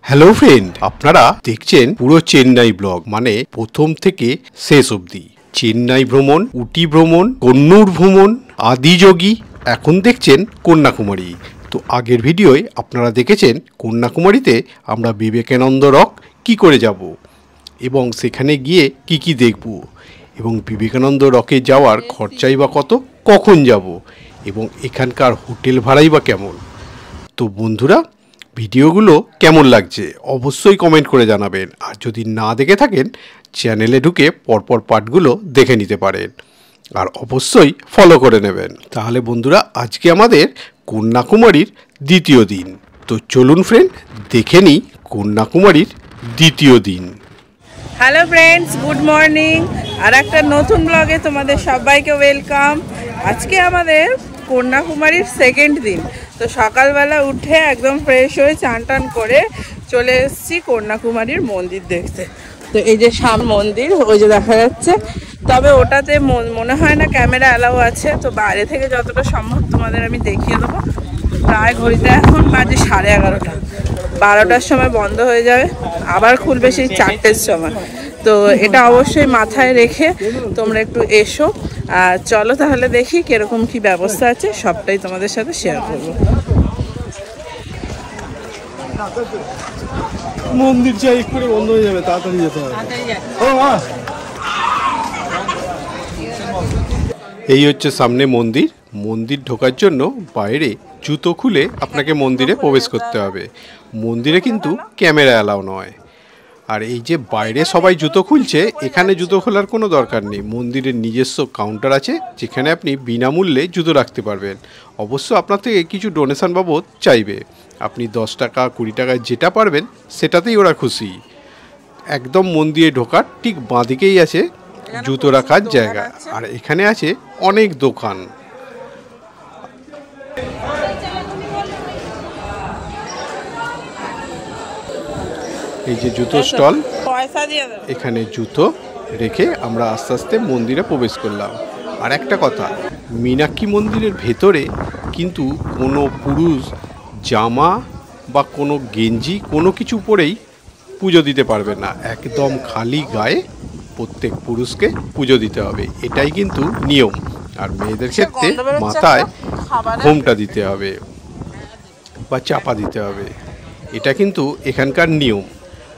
Hello friend, আপনারা দেখছেন পুরো চেন্নাই ব্লগ, মানে প্রথম থেকে শেষ অবধি। চেন্নাই ভ্রমণ, উটি ভ্রমণ, কন্নুর ভ্রমণ, আদিযোগী, এখন দেখছেন কন্যাকুমারী। তো আগের ভিডিওয় আপনারা দেখেছেন কন্যাকুমারীতে আমরা বিবেকানন্দ রক কি করে যাব এবং সেখানে গিয়ে কি কি দেখব, এবং বিবেকানন্দ রকে যাওয়ার খরচাই বা কত, কখন যাব, এবং এখানকার হোটেল ভাড়াই বা কেমন। তো বন্ধুরা, ভিডিওগুলো কেমন লাগছে অবশ্যই কমেন্ট করে জানাবেন, আর যদি না দেখে থাকেন চ্যানেলে ঢুকে পরপর পার্টগুলো দেখে নিতে পারেন, আর অবশ্যই ফলো করে নেবেন। তাহলে বন্ধুরা, আজকে আমাদের কন্যাকুমারীর দ্বিতীয় দিন। তো চলুন ফ্রেন্ড, দেখে নিই কন্যাকুমারীর দ্বিতীয় দিন। Hello friends, good morning. আর একটা নতুন ব্লগে তোমাদের সবাইকে ওয়েলকাম। আজকে আমাদের কন্যাকুমারীর সেকেন্ড দিন। তো সকালবেলা উঠে একদম ফ্রেশ হয়ে চান টান করে চলে এসেছি কন্যাকুমারীর মন্দির দেখতে। তো এই যে মন্দির ওই যে দেখা যাচ্ছে, তবে ওটাতে মনে হয় না ক্যামেরা অ্যালাউ আছে। তো বাইরে থেকে যতটা সম্ভব তোমাদের আমি দেখিয়ে দেবো। প্রায় ঘড়িতে এখন বাজে 11:30, 12টার সময় বন্ধ হয়ে যাবে, আবার খুলবে সেই 4টের সময়। তো এটা অবশ্যই মাথায় রেখে তোমরা একটু এসো। আর চলো তাহলে দেখি কিরকম কি ব্যবস্থা আছে, সবটাই তোমাদের সাথে শেয়ার করবো। মন্দির যাই করে বন্ধ হয়ে যাবে, তাড়াতাড়ি যেতে হবে। এই হচ্ছে সামনে মন্দির। মন্দির ঢোকার জন্য বাইরে জুতো খুলে আপনাকে মন্দিরে প্রবেশ করতে হবে। মন্দিরে কিন্তু ক্যামেরা অ্যালাউ নয়। আর এই যে বাইরে সবাই জুতো খুলছে, এখানে জুতো খোলার কোনো দরকার নেই। মন্দিরের নিজস্ব কাউন্টার আছে, যেখানে আপনি বিনামূল্যে জুতো রাখতে পারবেন। অবশ্য আপনার থেকে কিছু ডোনেশন বাবদ চাইবে। আপনি 10 টাকা 20 টাকা যেটা পারবেন সেটাতেই ওরা খুশি। একদম মন্দিরে ঢোকার ঠিক বাঁদিকেই আছে জুতো রাখার জায়গা, আর এখানে আছে অনেক দোকান। এই যে জুতো স্টল, এখানে জুতো রেখে আমরা আস্তে আস্তে মন্দিরে প্রবেশ করলাম। আর একটা কথা, মীনাক্ষী মন্দিরের ভেতরে কিন্তু কোনো পুরুষ জামা বা কোনো গেঞ্জি কোনো কিছু পরেই পুজো দিতে পারবে না। একদম খালি গায়ে প্রত্যেক পুরুষকে পুজো দিতে হবে, এটাই কিন্তু নিয়ম। আর মেয়েদের ক্ষেত্রে মাথায় ঘোমটা দিতে হবে বা চাপা দিতে হবে, এটা কিন্তু এখানকার নিয়ম।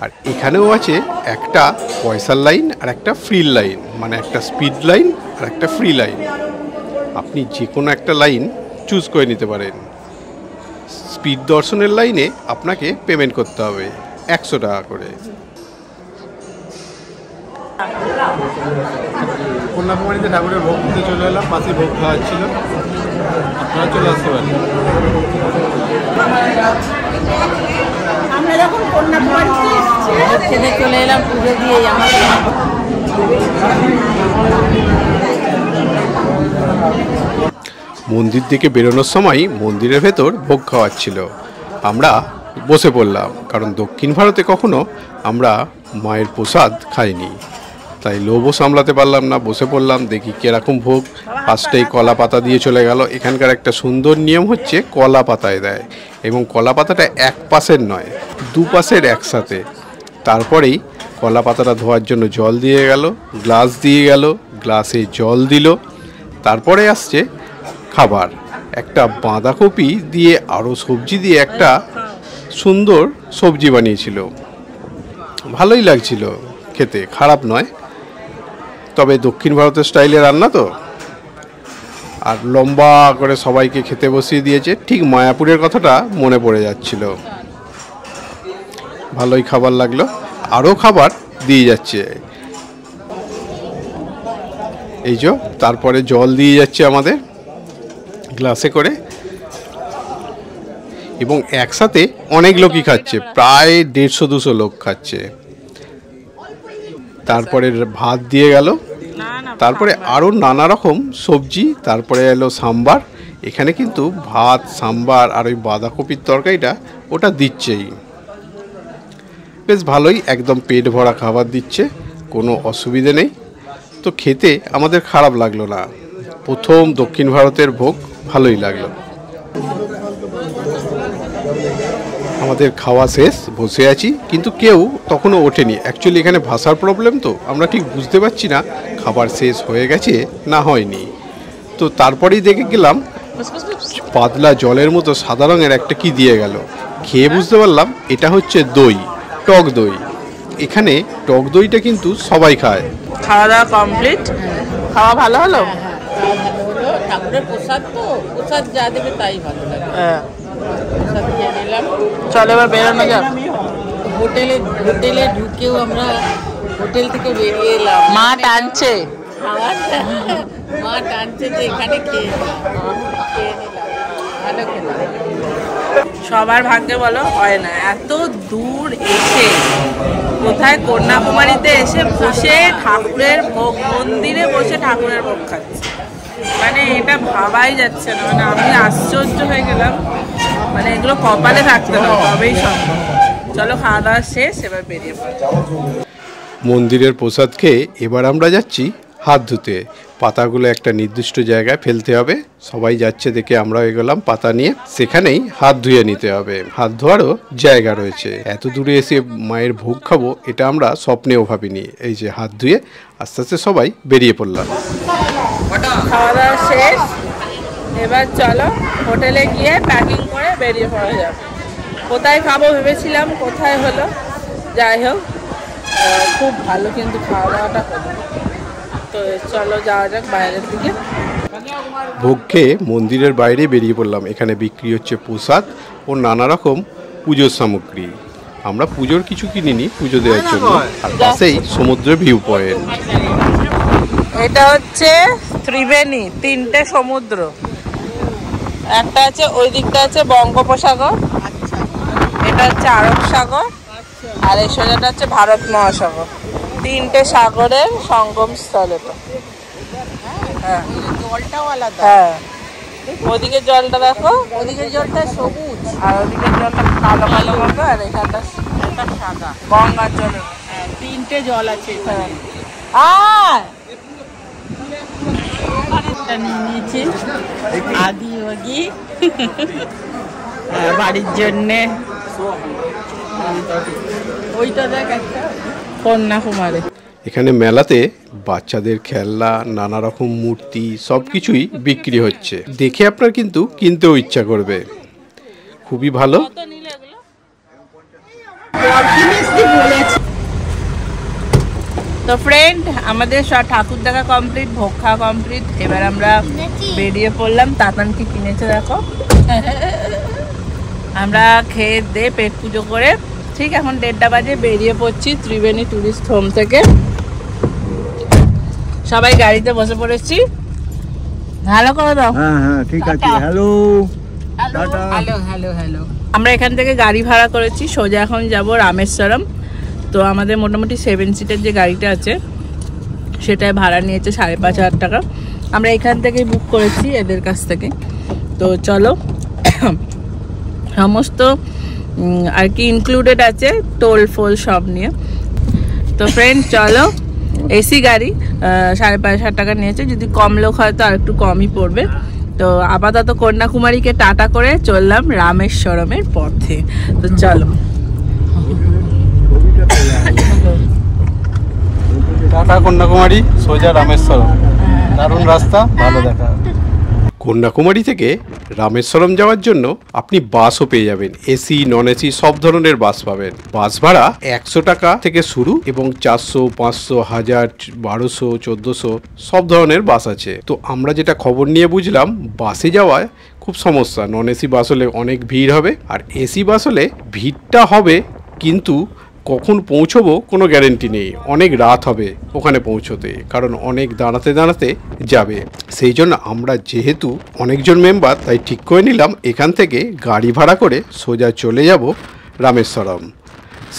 আর এখানেও আছে একটা পয়সার লাইন আর একটা ফ্রি লাইন, মানে একটা স্পিড লাইন আর একটা ফ্রি লাইন। আপনি যে কোনো একটা লাইন চুজ করে নিতে পারেন। স্পিড দর্শনের লাইনে আপনাকে পেমেন্ট করতে হবে 100 টাকা করে। কন্যাকুমারীতে ঠাকুরের ভোগ দিতে চলে এলাম, পাশে ভোগ খাওয়া ছিল, আপনারা চলে আসতে পারেন। আমরা যখন কন্যাকুমারীতে চলে এলাম পুজো দিয়ে। মন্দির থেকে বেরোনোর সময় মন্দিরের ভেতর ভোগ খাওয়াচ্ছিল। আমরা বসে পড়লাম, কারণ দক্ষিণ ভারতে কখনো আমরা মায়ের প্রসাদ খাইনি, তাই লোভও সামলাতে পারলাম না, বসে পড়লাম। দেখি কিরকম ভোগ। ফার্স্টেই কলা পাতা দিয়ে চলে গেল। এখানকার একটা সুন্দর নিয়ম হচ্ছে কলা পাতায় দেয়, এবং কলা পাতাটা এক পাশের নয়, দুপাশের একসাথে। তারপরেই কলা পাতাটা ধোয়ার জন্য জল দিয়ে গেল, গ্লাস দিয়ে গেল, গ্লাসে জল দিল। তারপরে আসছে খাবার, একটা বাঁধাকপি দিয়ে আরও সবজি দিয়ে একটা সুন্দর সবজি বানিয়েছিল। ভালোই লাগছিল খেতে, খারাপ নয়। তবে দক্ষিণ ভারতের স্টাইলে রান্না তো। আর লম্বা করে সবাইকে খেতে বসিয়ে দিয়েছে। ঠিক মায়াপুরের কথাটা মনে পড়ে যাচ্ছিল। ভালোই খাবার লাগলো, আরও খাবার দিয়ে যাচ্ছে। এই যে তারপরে জল দিয়ে যাচ্ছে আমাদের গ্লাসে করে, এবং একসাথে অনেক লোকই খাচ্ছে, প্রায় 150-200 লোক খাচ্ছে। তারপরে ভাত দিয়ে গেল, তারপরে আরও নানা রকম সবজি, তারপরে এলো সাম্বার। এখানে কিন্তু ভাত, সাম্বার আর ওই বাঁধাকপির তরকারিটা ওটা দিচ্ছেই। বেশ ভালোই, একদম পেট ভরা খাবার দিচ্ছে, কোনো অসুবিধে নেই। তো খেতে আমাদের খারাপ লাগলো না। প্রথম দক্ষিণ ভারতের ভোগ ভালোই লাগলো। আমাদের খাওয়া শেষ, বসে আছি, কিন্তু কেউ তখনও ওঠেনি। অ্যাকচুয়ালি এখানে ভাষার প্রবলেম, তো আমরা ঠিক বুঝতে পারছি না খাবার শেষ হয়ে গেছে না হয়নি। তো তারপরেই দেখে গেলাম পাতলা জলের মতো সাদা রঙের একটা কি দিয়ে গেল। খেয়ে বুঝতে পারলাম এটা হচ্ছে দই, টক দই। এখানে টক দইটা কিন্তু সবাই খায়। খাওয়া দাওয়া কমপ্লিট। খাওয়া ভালো হলো? ঠাকুরের প্রসাদ, তো প্রসাদ যা দেবে তাই ভালো লাগে। প্রসাদ খেয়ে নিলাম। চলো এবার বেরোনো যাক। হোটেলে ঢুকেও আমরা হোটেল থেকে বেরিয়ে এলাম। মা টানছে, মা টানছে যে এখানে খেয়ে নিলাম, ভালো খেলাম। সবার ভাগ্যে বলো হয় না, এত দূর এসে কোথায় কন্যাকুমারীতে এসে বসে ঠাকুরের ভোগ, মন্দিরে বসে ঠাকুরের ভোগ খাচ্ছে। মানে এটা ভাবাই যাচ্ছে না, মানে আমি আশ্চর্য হয়ে গেলাম। মানে এগুলো কপালে থাকতে হবে তবেই সম্ভব। চলো খাওয়া দাওয়া শেষ, এবার বেরিয়ে পড়ো। মন্দিরের প্রসাদ খেয়ে এবার আমরা যাচ্ছি হাত ধুতে। পাতাগুলো একটা নির্দিষ্ট জায়গায় ফেলতে হবে, সবাই যাচ্ছে দেখে আমরা এগোলাম পাতা নিয়ে। সেখানেই হাত ধুয়ে নিতে হবে, হাত ধোয়ারও জায়গা রয়েছে। এত দূরে এসে মায়ের ভোগ খাবো এটা আমরা স্বপ্নেও ভাবিনি। এই যে হাত ধুয়ে আস্তে আস্তে সবাই বেরিয়ে পড়লাম। খাওয়া দাওয়া শেষ, এবার চলো হোটেলে গিয়ে প্যাকিং করে বেরিয়ে পড়া যাবে। কোথায় খাবো ভেবেছিলাম, কোথায় হলো, যাই হোক খুব ভালো কিন্তু খাওয়া দাওয়াটা হলো। তো চলো যাওয়া যাক বাইরের দিকে। ভোগ খেয়ে মন্দিরের বাইরে বেরিয়ে পড়লাম। এখানে বিক্রি হচ্ছে প্রসাদ ও নানা রকম পুজোর সামগ্রী। আমরা পুজোর কিছু কিনিনি, পুজো দেওয়ার জন্য। আর পাশেই সমুদ্র ভিউ পয়েন্ট। এটা হচ্ছে ত্রিবেণী, তিনটে সমুদ্র। একটা আছে ওই দিকটা আছে বঙ্গোপসাগর, এটা হচ্ছে আরব সাগর, আর এই সোজাটা হচ্ছে ভারত মহাসাগর। তিনটে সাগরের সঙ্গম স্থল এটা। হ্যাঁ, জলটাও আলাদা। হ্যাঁ, ওদিকে জলটা দেখো, ওদিকের জলটা সবুজ, আর ওদিকে জলটা কালো কালো মতো, আর এখানটা সাদা। গঙ্গার জল। তিনটে জল আছে হ্যাঁ, নিয়ে নিয়েছি আদি ওগি বাড়ির জন্যে। ওইটা দেখ একটা কন্যাকুমারী। এখানে মেলাতে বাচ্চাদের খেলনা, নানা রকম মূর্তি সব কিছুই বিক্রি হচ্ছে। দেখে আপনার কিন্তু কিনতেও ইচ্ছা করবে। খুবই ভালো। তো ফ্রেন্ড, আমাদের সব ঠাকুর দেখা কমপ্লিট, ভোগ খাওয়া কমপ্লিট। এবার আমরা বেরিয়ে পড়লাম। তাতান কি কিনেছে দেখো। আমরা খেয়ে দে পেট পুজো করে ঠিক এখন 1:30 বাজে বেরিয়ে পড়ছি ত্রিবেণী ট্যুরিস্ট হোম থেকে। সবাই গাড়িতে বসে পড়েছি। ভালো করে দাও। হ্যাঁ হ্যাঁ ঠিক আছে। Hello tata. Hello hello hello. আমরা এখান থেকে গাড়ি ভাড়া করেছি, সোজা এখন যাব রামেশ্বরম। তো আমাদের মোটামুটি 7 সিটের যে গাড়িটা আছে সেটাই ভাড়া নিয়েছে 5,500 টাকা। আমরা এখান থেকেই বুক করেছি এদের কাছ থেকে। তো চলো, সমস্ত আর কি ইনক্লুডেড আছে, টোল ফোল সব নিয়ে। তো ফ্রেন্ড চলো, এসি গাড়ি 5,500 টাকা নিয়েছে। যদি কম লোক হয় তো আর একটু কমই পড়বে। তো আপাতত কন্যাকুমারীকে টাটা করে চললাম রামেশ্বরমের পথে। তো চলো টাটা কন্যাকুমারী, সোজা রামেশ্বরম। দারুণ রাস্তা, ভালো দেখা। কন্যাকুমারী থেকে রামেশ্বরম যাওয়ার জন্য আপনি বাসও পেয়ে যাবেন, এসি নন এসি সব ধরনের বাস পাবেন। বাস ভাড়া 100 টাকা থেকে শুরু এবং 400, 500, 1000, 1200, 1400 সব ধরনের বাস আছে। তো আমরা যেটা খবর নিয়ে বুঝলাম, বাসে যাওয়ায় খুব সমস্যা। নন এসি বাস হলে অনেক ভিড় হবে, আর এসি বাস হলে ভিড়টা হবে কিন্তু কখন পৌঁছবো কোনো গ্যারেন্টি নেই। অনেক রাত হবে ওখানে পৌঁছতে, কারণ অনেক দাঁড়াতে দাঁড়াতে যাবে। সেই জন্য আমরা যেহেতু অনেকজন মেম্বার, তাই ঠিক করে নিলাম এখান থেকে গাড়ি ভাড়া করে সোজা চলে যাব রামেশ্বরম।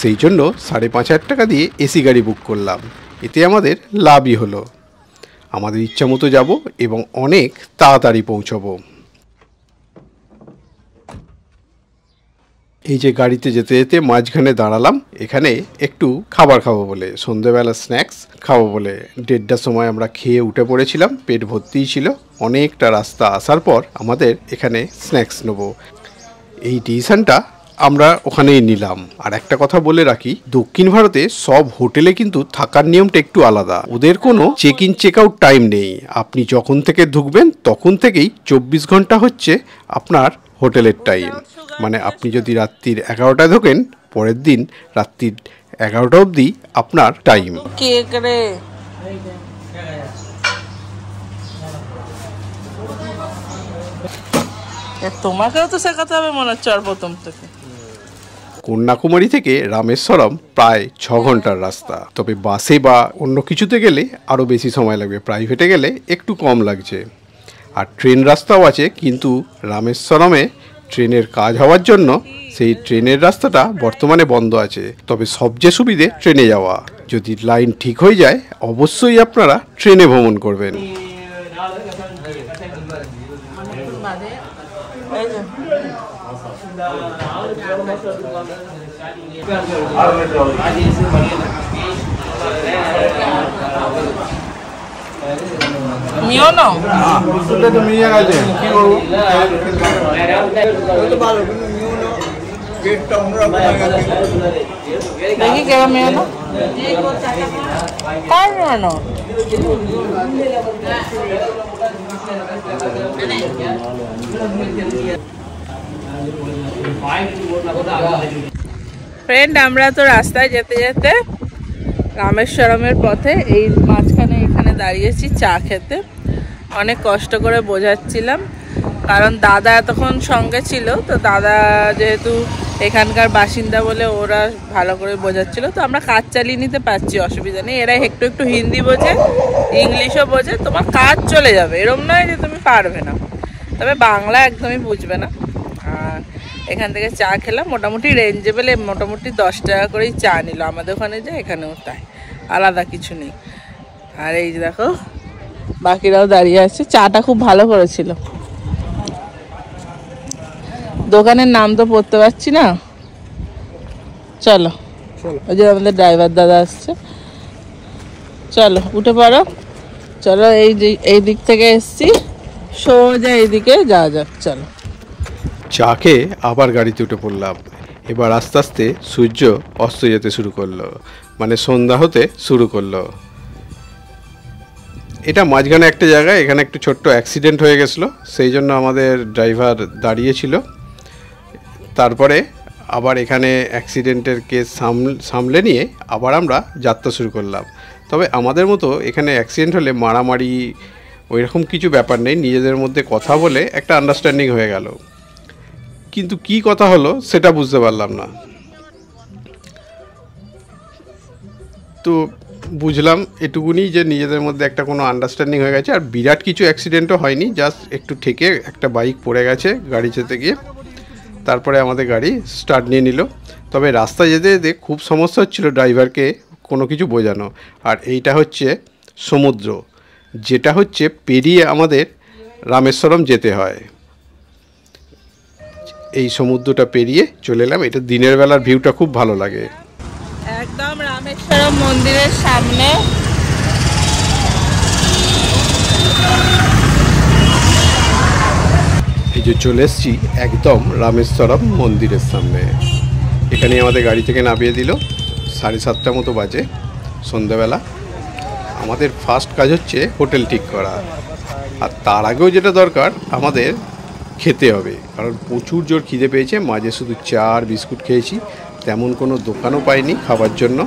সেই জন্য 5,500 টাকা দিয়ে এসি গাড়ি বুক করলাম। এতে আমাদের লাভই হলো। আমাদের ইচ্ছা মতো যাব এবং অনেক তাড়াতাড়ি পৌঁছবো। এই যে গাড়িতে যেতে যেতে মাঝখানে দাঁড়ালাম, এখানে একটু খাবার খাবো বলে, সন্ধ্যেবেলা স্ন্যাক্স খাবো বলে। 1:30টার সময় আমরা খেয়ে উঠে পড়েছিলাম, পেট ভর্তিই ছিল। অনেকটা রাস্তা আসার পর আমাদের এখানে স্ন্যাক্স নেবো। এই ডিসিশনটা আমরা ওখানেই নিলাম। আর একটা কথা বলে রাখি, দক্ষিণ ভারতে সব হোটেলে কিন্তু থাকার নিয়মটা একটু আলাদা। ওদের কোনো check in check out time নেই। আপনি যখন থেকে ঢুকবেন তখন থেকেই 24 ঘন্টা হচ্ছে আপনার হোটেলের টাইম। মানে আপনি যদি রাত্রির 11টায় ঢোকেন, পরের দিন রাত্রির 11টা অবধি আপনার টাইম। কেক রে, তোমাকেও তো শেখাতে হবে মনে হচ্ছে আর প্রথম থেকে। কন্যাকুমারী থেকে রামেশ্বরম প্রায় 6 ঘন্টার রাস্তা। তবে বাসে বা অন্য কিছুতে গেলে আরও বেশি সময় লাগবে, প্রাইভেটে গেলে একটু কম লাগছে। আর ট্রেন রাস্তাও আছে, কিন্তু রামেশ্বরমে ট্রেনের কাজ হওয়ার জন্য সেই ট্রেনের রাস্তাটা বর্তমানে বন্ধ আছে। তবে সবচেয়ে সুবিধে ট্রেনে যাওয়া। যদি লাইন ঠিক হয়ে যায় অবশ্যই আপনারা ট্রেনে ভ্রমণ করবেন। মিও নাও, দুটো তো মিয়ে গেছে, কি করবো? দেখি কেমন মিও নাও, কার মিও নাও। ফ্রেন্ড, আমরা তো রাস্তায় যেতে যেতে রামেশ্বরমের পথে এই মাঝখানে এখানে দাঁড়িয়েছি চা খেতে। অনেক কষ্ট করে বোঝাচ্ছিলাম, কারণ দাদা এতক্ষণ সঙ্গে ছিল। তো দাদা যেহেতু এখানকার বাসিন্দা বলে ওরা ভালো করে বোঝাচ্ছিল, তো আমরা কাজ চালিয়ে নিতে পারছি, অসুবিধা নেই। এরা একটু একটু হিন্দি বোঝে, ইংলিশও বোঝে, তোমার কাজ চলে যাবে, এরম নয় যে তুমি পারবে না। তবে বাংলা একদমই বুঝবে না। আর এখান থেকে চা খেলাম, মোটামুটি রেঞ্জেবল, মোটামুটি 10 টাকা করেই চা নিল। আমাদের ওখানে যে এখানেও তাই, আলাদা কিছু নেই। আর এই যে দেখো বাকিরাও দাঁড়িয়ে আছে। চাটা খুব ভালো করেছিল। দোকানের নাম তো পড়তে পারছি না। চলো, ওই যে আমাদের ড্রাইভার দাদা আসছে। চলো উঠে পড়ো, চলো। এই দিক থেকে এসছি, সোজা এইদিকে যাওয়া যাক। চলো। চা খেয়ে আবার গাড়িতে উঠে পড়লাম। এবার আস্তে আস্তে সূর্য অস্ত যেতে শুরু করলো, মানে সন্ধ্যা হতে শুরু করলো। এটা মাঝখানে একটা জায়গায়, এখানে একটু ছোট্ট অ্যাক্সিডেন্ট হয়ে গেছিলো, সেই জন্য আমাদের ড্রাইভার দাঁড়িয়েছিল। তারপরে আবার এখানে অ্যাক্সিডেন্টের কেস সামলে নিয়ে আবার আমরা যাত্রা শুরু করলাম। তবে আমাদের মতো এখানে অ্যাক্সিডেন্ট হলে মারামারি ওই রকম কিছু ব্যাপার নেই, নিজেদের মধ্যে কথা বলে একটা আন্ডারস্ট্যান্ডিং হয়ে গেল। কিন্তু কি কথা হলো সেটা বুঝতে পারলাম না। তো বুঝলাম এটুকুনি যে নিজেদের মধ্যে একটা কোনো আন্ডারস্ট্যান্ডিং হয়ে গেছে। আর বিরাট কিছু অ্যাক্সিডেন্টও হয়নি, জাস্ট একটু ঠেকে একটা বাইক পড়ে গেছে গাড়ি যেতে গিয়ে। তারপরে আমাদের গাড়ি স্টার্ট নিয়ে নিল। তবে রাস্তায় যেতে যেতে খুব সমস্যা হচ্ছিল ড্রাইভারকে কোনো কিছু বোঝানো। আর এইটা হচ্ছে সমুদ্র, যেটা হচ্ছে পেরিয়ে আমাদের রামেশ্বরম যেতে হয়। এই সমুদ্রটা পেরিয়ে চলে এলাম। এটা দিনের বেলার ভিউটা খুব ভালো লাগে। একদম রামেশ্বরম মন্দিরের সামনে। এই যে চলে এসছি একদম রামেশ্বরম মন্দিরের সামনে। এখানে আমাদের গাড়ি থেকে নামিয়ে দিল। 7:30 মতো বাজে, সন্ধ্যাবেলা। আমাদের ফার্স্ট কাজ হচ্ছে হোটেল ঠিক করা। আর তার আগেও যেটা দরকার, আমাদের খেতে হবে, কারণ প্রচুর জোর খিদে পেয়েছে। মাঝে শুধু চা আর বিস্কুট খেয়েছি, তেমন কোনো দোকানও পাইনি খাবার জন্য।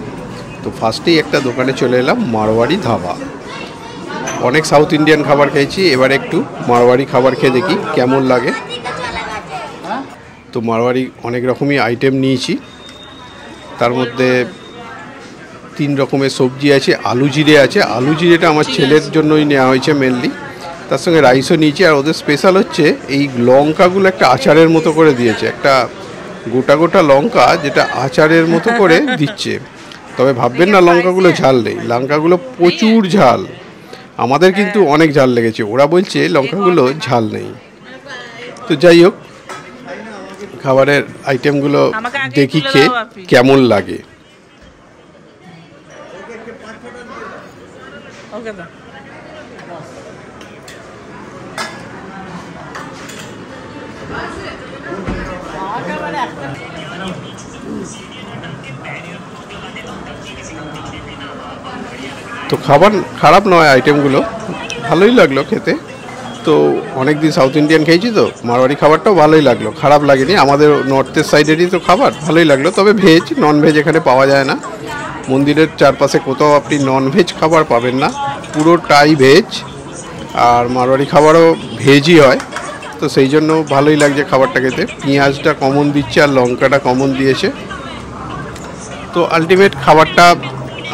তো ফার্স্টেই একটা দোকানে চলে এলাম, মারোয়ারি ধাবা। অনেক সাউথ ইন্ডিয়ান খাবার খেয়েছি, এবার একটু মারোয়ারি খাবার খেয়ে দেখি কেমন লাগে। তো মারোয়ারি অনেক রকমই আইটেম নিয়েছি, তার মধ্যে 3 রকমের সবজি আছে, আলু জিরে আছে। আলু জিরেটা আমার ছেলের জন্যই নেওয়া হয়েছে মেনলি। তার সঙ্গে রাইসও নিয়েছি। আর ওদের স্পেশাল হচ্ছে এই লঙ্কাগুলো একটা আচারের মতো করে দিয়েছে, একটা গোটা গোটা লঙ্কা যেটা আচারের মতো করে দিচ্ছে। তবে ভাববেন না লঙ্কাগুলো ঝাল নেই, লঙ্কাগুলো প্রচুর ঝাল। আমাদের কিন্তু অনেক ঝাল লেগেছে, ওরা বলছে লঙ্কাগুলো ঝাল নেই। তো যাই হোক, খাবারের আইটেমগুলো দেখি খেয়ে কেমন লাগে। ওকে তো তো খাবার খারাপ নয়, আইটেমগুলো ভালোই লাগলো খেতে। তো অনেক দিন সাউথ ইন্ডিয়ান খেয়েছি, তো মারওয়াড়ি খাবারটাও ভালোই লাগলো, খারাপ লাগেনি। আমাদের নর্থের সাইডেরই তো খাবার, ভালোই লাগলো। তবে ভেজ, নন ভেজ এখানে পাওয়া যায় না। মন্দিরের চারপাশে কোথাও আপনি নন ভেজ খাবার পাবেন না, পুরোটাই ভেজ। আর মারওয়াড়ি খাবারও ভেজই হয়, তো সেই জন্য ভালোই লাগছে খাবারটা খেতে। পেঁয়াজটা কমন দিচ্ছে আর লঙ্কাটা কমন দিয়েছে। তো আলটিমেট খাবারটা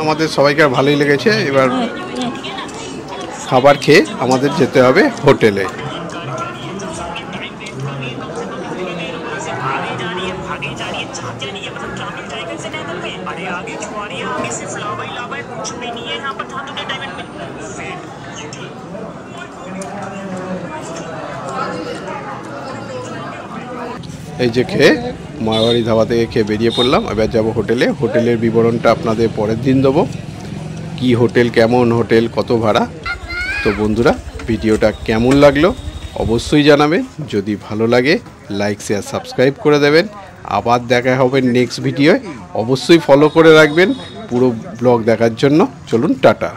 আমাদের সবাইকার ভালোই লেগেছে। এবার খাবার খেয়ে আমাদের যেতে হবে হোটেলে। এই যে খেয়ে মারওয়াড়ি ধাবা থেকে খেয়ে বেরিয়ে পড়লাম। এবার যাব হোটেলে। হোটেলের বিবরণটা আপনাদের পরের দিন দেবো, কি হোটেল, কেমন হোটেল, কত ভাড়া। তো বন্ধুরা, ভিডিওটা কেমন লাগলো অবশ্যই জানাবেন। যদি ভালো লাগে লাইক, শেয়ার, সাবস্ক্রাইব করে দেবেন। আবার দেখা হবে নেক্সট ভিডিওয়। অবশ্যই ফলো করে রাখবেন পুরো ব্লগ দেখার জন্য। চলুন, টাটা।